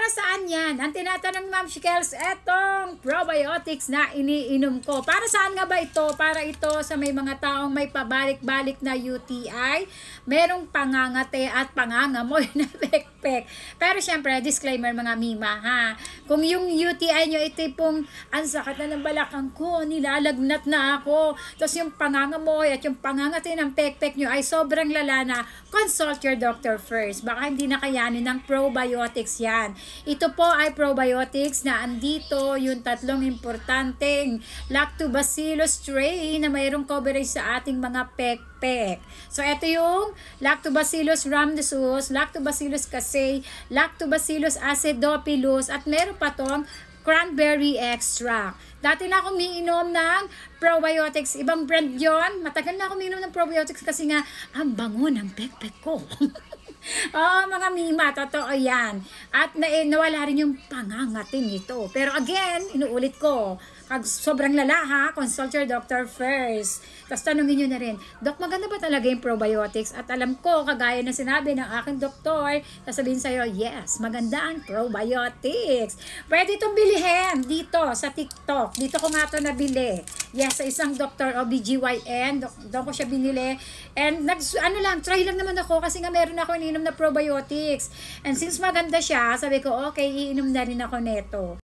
saan yan? Ang tinatanong Ma'am Shikels, etong probiotics na iniinom ko. Para saan nga ba ito? Para ito sa may mga taong may pabalik-balik na UTI, merong pangangate at pangangamoy na pekpek. Pero syempre, disclaimer mga mima ha. Kung yung UTI nyo ito pong ang sakit na ng balakang ko, nilalagnat na ako, tapos yung pangangamoy at yung pangangate ng pekpek nyo ay sobrang lala na, consult your doctor first. Baka hindi na kayanin ng probiotics yan. Ito po ay probiotics na andito yung tatlong importanteng lactobacillus strain na mayroong coverage sa ating mga pekpek. So, ito yung lactobacillus rhamnosus, lactobacillus casei, lactobacillus acidophilus, at meron pa tong cranberry extract. Dati na ako umiinom ng probiotics. Ibang brand yon. Matagal na ako umiinom ng probiotics kasi nga, ang bango ng pekpek ko. Oo, mga mima, totoo yan. At nawala rin yung pangangatin nito. Pero again, inuulit ko, pag sobrang lala ha, consult your doctor first. Tapos tanungin nyo na rin, Dok, maganda ba talaga yung probiotics? At alam ko, kagaya na sinabi ng aking doktor, sasabihin sa'yo, yes, maganda ang probiotics. Pwede itong bilihin dito sa TikTok. Dito ko nga ito nabili. Yes, sa isang doktor OBGYN, doon ko siya binili. And try lang naman ako kasi nga meron ako ininom na probiotics. And since maganda siya, sabi ko, okay, iinom na rin ako neto.